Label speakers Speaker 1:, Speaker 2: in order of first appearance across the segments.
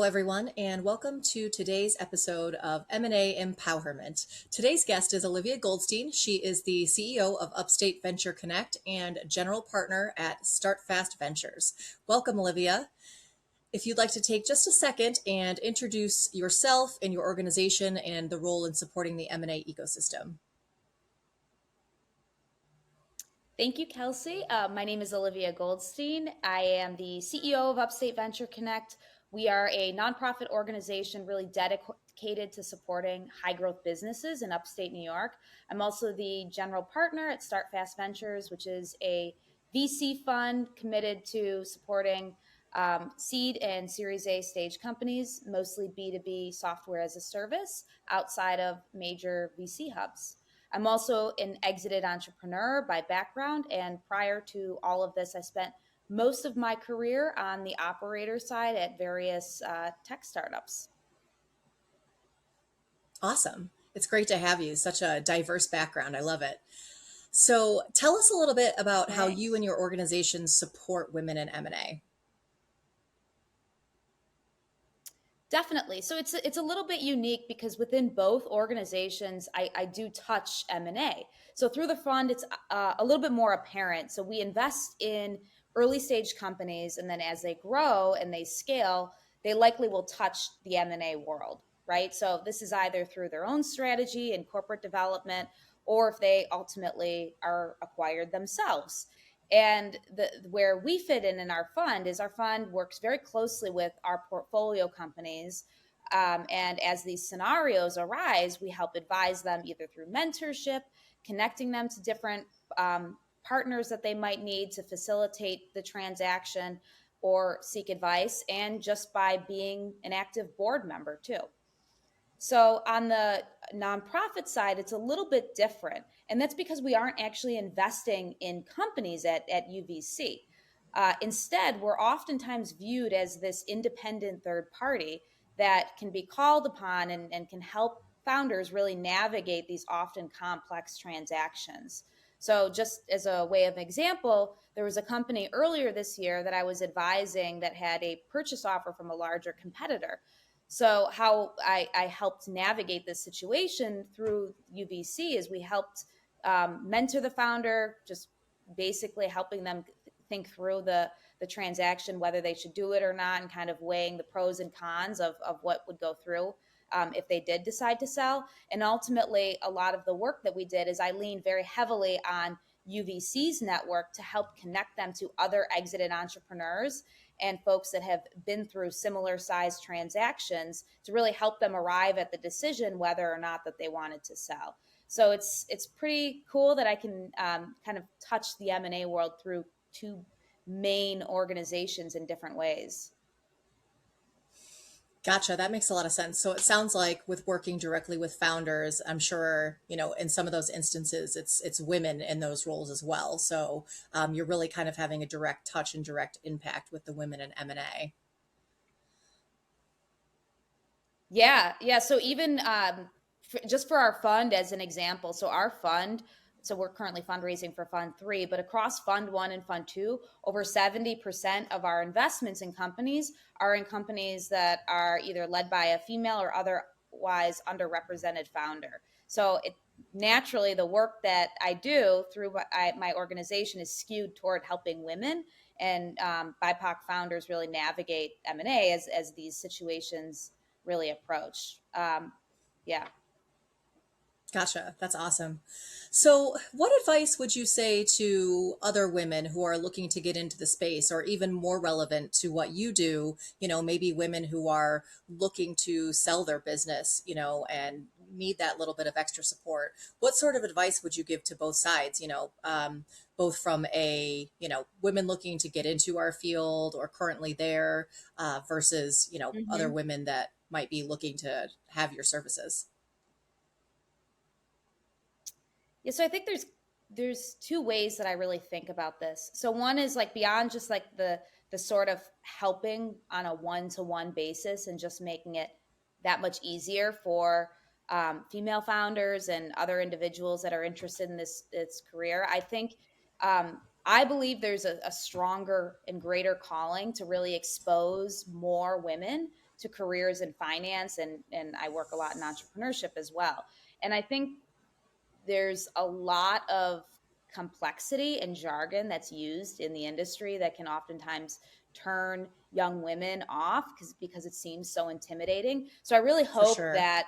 Speaker 1: everyone, and welcome to today's episode of M&A Empow'her'ment. Today's guest is Olivia Goldstein. She is the CEO of Upstate Venture Connect and general partner at Start Fast Ventures. Welcome, Olivia. If you'd like to take just a second and introduce yourself and your organization and the role in supporting the M&A ecosystem.
Speaker 2: Thank you, Kelsey. My name is Olivia Goldstein. I am the CEO of Upstate Venture Connect. We are a nonprofit organization really dedicated to supporting high growth businesses in upstate New York. I'm also the general partner at Start Fast Ventures, which is a VC fund committed to supporting seed and Series A stage companies, mostly B2B software as a service outside of major VC hubs. I'm also an exited entrepreneur by background, and prior to all of this, I spent most of my career on the operator side at various tech startups.
Speaker 1: Awesome. It's great to have you. Such a diverse background. I love it. So tell us a little bit about how you and your organization support women in M&A.
Speaker 2: Definitely. So it's a little bit unique because within both organizations, I do touch M&A. So through the fund, it's a little bit more apparent. So we invest in early stage companies, and then as they grow and they scale, they likely will touch the M&A world, right? So this is either through their own strategy and corporate development, or if they ultimately are acquired themselves. And where we fit in our fund is our fund works very closely with our portfolio companies. And as these scenarios arise, we help advise them either through mentorship, connecting them to different partners that they might need to facilitate the transaction or seek advice, and just by being an active board member too. So on the nonprofit side, it's a little bit different. And that's because we aren't actually investing in companies at UVC. Instead, we're oftentimes viewed as this independent third party that can be called upon and can help founders really navigate these often complex transactions. So just as a way of example, there was a company earlier this year that I was advising that had a purchase offer from a larger competitor. So how I helped navigate this situation through UVC is we helped mentor the founder, just basically helping them think through the transaction, whether they should do it or not, and kind of weighing the pros and cons of what would go through if they did decide to sell. And ultimately, a lot of the work that we did is I leaned very heavily on UVC's network to help connect them to other exited entrepreneurs and folks that have been through similar size transactions to really help them arrive at the decision whether or not that they wanted to sell. So it's pretty cool that I can kind of touch the M&A world through two main organizations in different ways.
Speaker 1: Gotcha. That makes a lot of sense. So it sounds like with working directly with founders, I'm sure, in some of those instances, it's women in those roles as well. So you're really kind of having a direct touch and direct impact with the women in M&A.
Speaker 2: Yeah. So even just for our fund as an example, so our fund, so we're currently fundraising for Fund 3, but across Fund 1 and Fund 2, over 70% of our investments in companies are in companies that are either led by a female or otherwise underrepresented founder. So naturally, the work that I do through my organization is skewed toward helping women and BIPOC founders really navigate M&A as these situations really approach. Yeah.
Speaker 1: Gotcha. That's awesome. So, what advice would you say to other women who are looking to get into the space, or even more relevant to what you do, maybe women who are looking to sell their business, and need that little bit of extra support? What sort of advice would you give to both sides, both from women looking to get into our field or currently there versus, other women that might be looking to have your services?
Speaker 2: Yeah, so I think there's two ways that I really think about this. So one is like beyond just like the sort of helping on a one-to-one basis and just making it that much easier for female founders and other individuals that are interested in this career. I think I believe there's a stronger and greater calling to really expose more women to careers in finance, and I work a lot in entrepreneurship as well. And I think there's a lot of complexity and jargon that's used in the industry that can oftentimes turn young women off because it seems so intimidating. So I really
Speaker 1: For
Speaker 2: hope
Speaker 1: sure.
Speaker 2: that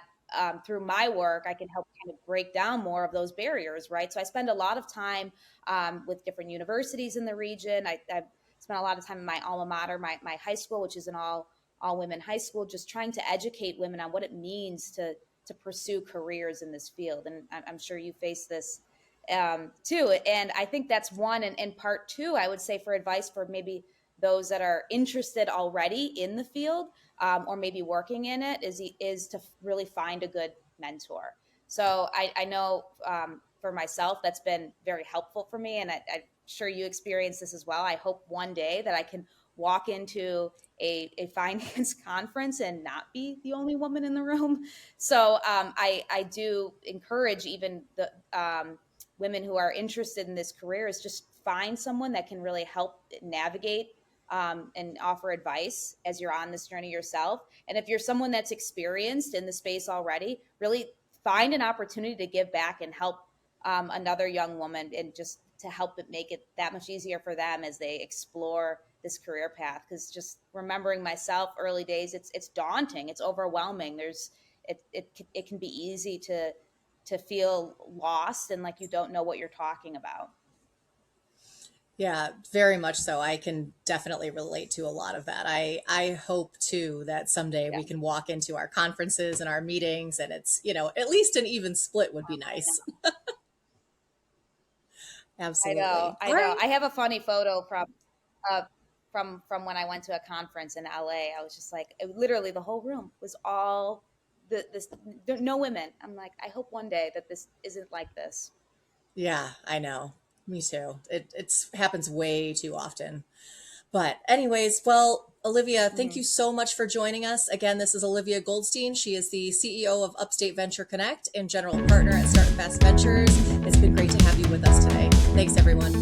Speaker 2: through my work, I can help kind of break down more of those barriers, right? So I spend a lot of time with different universities in the region. I've spent a lot of time in my alma mater, my high school, which is an all women high school, just trying to educate women on what it means to pursue careers in this field. And I'm sure you face this too. And I think that's one. And part two, I would say for advice for maybe those that are interested already in the field or maybe working in it is to really find a good mentor. So I know for myself, that's been very helpful for me. And I'm sure you experience this as well. I hope one day that I can walk into a finance conference and not be the only woman in the room. So I do encourage even the women who are interested in this career is just find someone that can really help navigate and offer advice as you're on this journey yourself. And if you're someone that's experienced in the space already, really find an opportunity to give back and help another young woman, and just to help it make it that much easier for them as they explore this career path. Because just remembering myself, early days, it's daunting, it's overwhelming. It can be easy to feel lost and like you don't know what you're talking about.
Speaker 1: Yeah, very much so. I can definitely relate to a lot of that. I hope too that someday
Speaker 2: Yeah,
Speaker 1: we can walk into our conferences and our meetings and it's, at least an even split would be
Speaker 2: I know.
Speaker 1: nice.
Speaker 2: I know,
Speaker 1: Absolutely.
Speaker 2: I
Speaker 1: All
Speaker 2: know.
Speaker 1: right.
Speaker 2: I have a funny photo uh, from when I went to a conference in LA. I was just like, literally, the whole room was all this, no women. I'm like, I hope one day that this isn't like this.
Speaker 1: Yeah, I know. Me too. It's happens way too often. But anyways, well, Olivia, thank
Speaker 2: Hmm.
Speaker 1: you so much for joining us. Again, this is Olivia Goldstein. She is the CEO of Upstate Venture Connect and general partner at Start Fast Ventures. It's been great to have you with us today. Thanks, everyone.